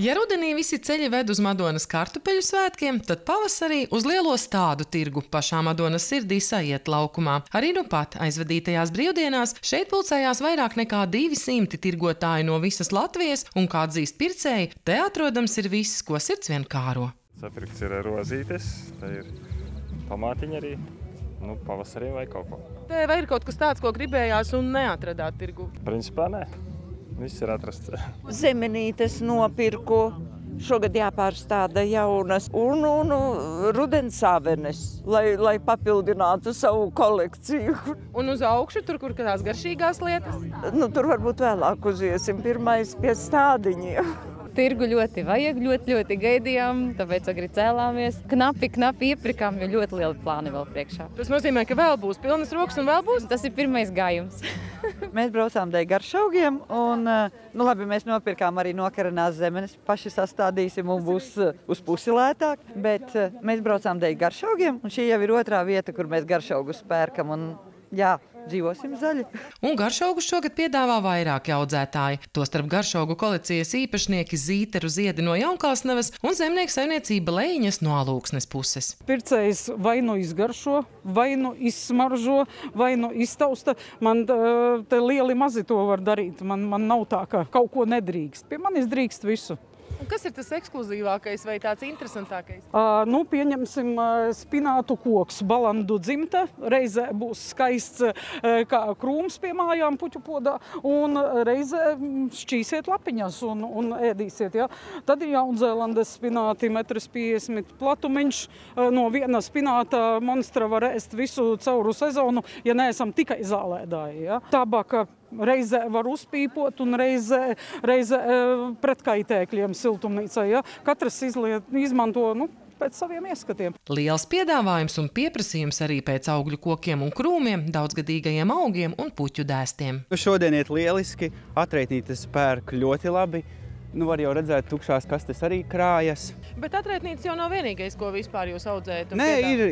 Ja rudenī visi ceļi ved uz Madonas kartupeļu svētkiem, tad pavasarī uz lielo stādu tirgu pašā Madonas sirdī Sajiet laukumā. Arī nu pat aizvadītajās brīvdienās šeit pulcējās vairāk nekā 200 tirgotāji no visas Latvijas, un, kā atzīst pircēji, te atrodams ir viss, ko sirds vien kāro. Sapirkts ir rozītes, te ir tomātiņi arī, pavasarī vai kaut ko. Vai ir kaut kas tāds, ko gribējās un neatradāt tirgu? Principā nē. Viss ir atrasts. Zemenītes nopirku, šogad jāpārstāda jaunas un rudens sāvenes, lai papildinātu savu kolekciju. Un uz augšu, tur, kur kādās garšīgās lietas? Tur varbūt vēlāk uziesim, pirmais pie stādiņiem. Tirgu ļoti vajag, ļoti gaidījām, tāpēc agri cēlāmies. Knapi iepirkām, jo ļoti lieli plāni vēl priekšā. Tas nozīmē, ka vēl būs pilnas rokas un vēl būs? Tas ir pirmais gājums. Mēs braucām dēļ garšaugiem un, labi, mēs nopirkām arī nokaranās zemenes. Paši sastādīsim un būs uz pusi lētāk, bet mēs braucām dēļ garšaugiem un šī jau ir otrā vieta, kur mēs garšaugus pērkam un, jā, dzīvosim zaļi. Un garšaugus šogad piedāvā vairāki audzētāji. Tostarp garšaugu kolekcijas īpašnieki Zīteru Ziedi no Jaunkalsnavas un zemnieku saimniecība Lejiņas no Alūksnes puses. Pircējs vai nu izgaršo, vai nu izsmaržo, vai nu iztausta. Man te lieli mazi to var darīt. Man nav tā, ka kaut ko nedrīkst. Pie manis drīkst visu. Un kas ir tas ekskluzīvākais vai tāds interesantākais? Pieņemsim spinātu koks, balandu dzimta. Reizē būs skaists kā krūms pie mājām puķu podā, un reizē šķīsiet lapiņas un ēdīsiet. Ja? Tad ir Jaunzēlandes spināti 1,50 m platumiņš. No viena spināta monstra var ēst visu cauru sezonu, ja neesam tikai zālēdāji. Ja? Tabaka reizē var uzpīpot un reizē pretkaitēkļiem siltumnīcā. Ja? Katrs izmanto pēc saviem ieskatiem. Liels piedāvājums un pieprasījums arī pēc augļu kokiem un krūmiem, daudzgadīgajiem augiem un puķu dēstiem. Šodien iet lieliski, atraitnītes pērk ļoti labi. Var jau redzēt, tukšās kastes arī krājas. Bet atraitnītes jau nav vienīgais, ko vispār jūs audzējat? Nē,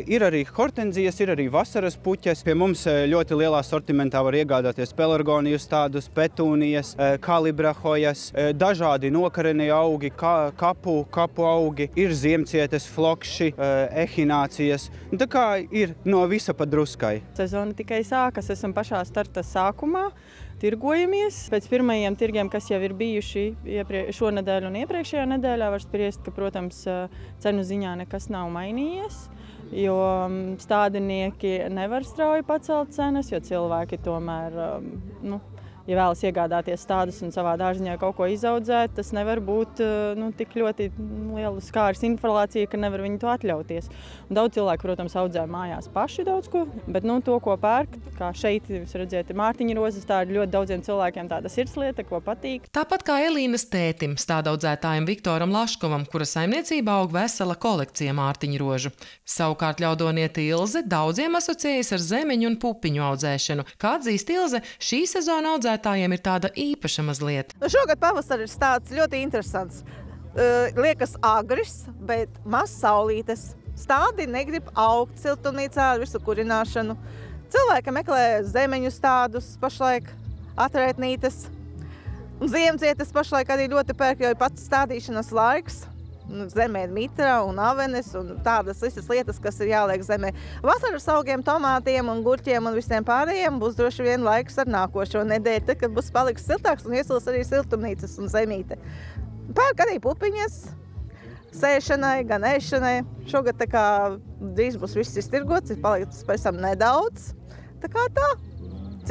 ir arī hortenzijas, ir arī vasaras puķes. Pie mums ļoti lielā sortimentā var iegādāties pelargonijas tādus, petūnijas, kalibrahojas, dažādi nokarenie augi, kapu augi, ir ziemcietes, flokši, ehinācijas. Tā kā ir no visa pa druskai. Sezona tikai sākas, esam pašā starta sākumā. Tirgojamies. Pēc pirmajiem tirgiem, kas jau ir bijuši šonedēļ un iepriekšējā nedēļā, var spriest, ka, protams, cenu ziņā nekas nav mainījies, jo stādinieki nevar strauji pacelt cenas, jo cilvēki tomēr, ja vēlas iegādāties stādus un savā dārziņā kaut ko izaudzēt, tas nevar būt tik ļoti liela skāras inflācija, ka nevar viņi to atļauties. Un daudz cilvēku, protams, audzē mājās paši daudz ko, bet to, ko pērk, kā šeit, jūs redzēt, ir mārtiņa rozes, tā ir ļoti daudziem cilvēkiem tāda sirdslieta, ko patīk. Tāpat kā Elīnas tētim, stādaudzētājam Viktoram Laškovam, kura saimniecībā aug vesela kolekcija mārtiņu rožu. Savukārt ļaudoniete Ilze daudziem asociējas ar zemeņu un pupiņu audzēšanu. Kā atzīst Ilze, šī sezona audzētājiem ir tāda īpaša mazliet. Šogad pavasaris tāds ļoti interesants. Liekas agris, bet maz saulītes. Stādi negrib augt siltumnīcā ar visu kurināšanu. Cilvēki meklē zemeņu stādus, pašlaik atraitnītes. Un ziemcietes pašlaik arī ļoti pērk, jo ir pats stādīšanas laiks. Zemē ir mitra un avenes un tādas visas lietas, kas ir jāliek zemē. Vasaras augiem, tomātiem un gurķiem un visiem pārējiem būs droši vien laiks ar nākošo nedēļu, tad, kad būs paliks siltāks un iesils arī siltumnīcas un zemīte. Pērk arī pupiņas sēšanai, gan ēšanai. Šogad tā kā drīz būs viss iztirgots, ir palicis pavisam nedaudz. Tā kā tā,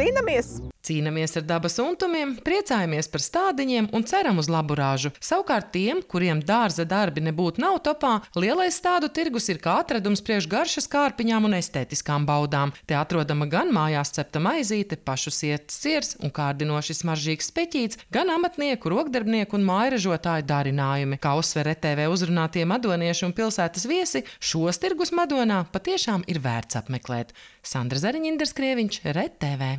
cīnamies! Cīnamies ar dabas untumiem, priecājamies par stādiņiem un ceram uz labu ražu. Savukārt tiem, kuriem dārza darbi nebūtu nav topā, lielais stādu tirgus ir kā atradums priekš garšas kārpiņām un estētiskām baudām. Te atrodama gan mājās cepta maizīte, pašu sietas siers un kārdinoši smaržīgs speķīts, gan amatnieku, rokdarbnieku un mājražotāju darinājumi. Kā uzsver RTV uzrunātie madonieši un pilsētas viesi, šos tirgus Madonā patiešām ir vērts apmeklēt. Sandra Zariņa, Indras Krieviņš, RTV.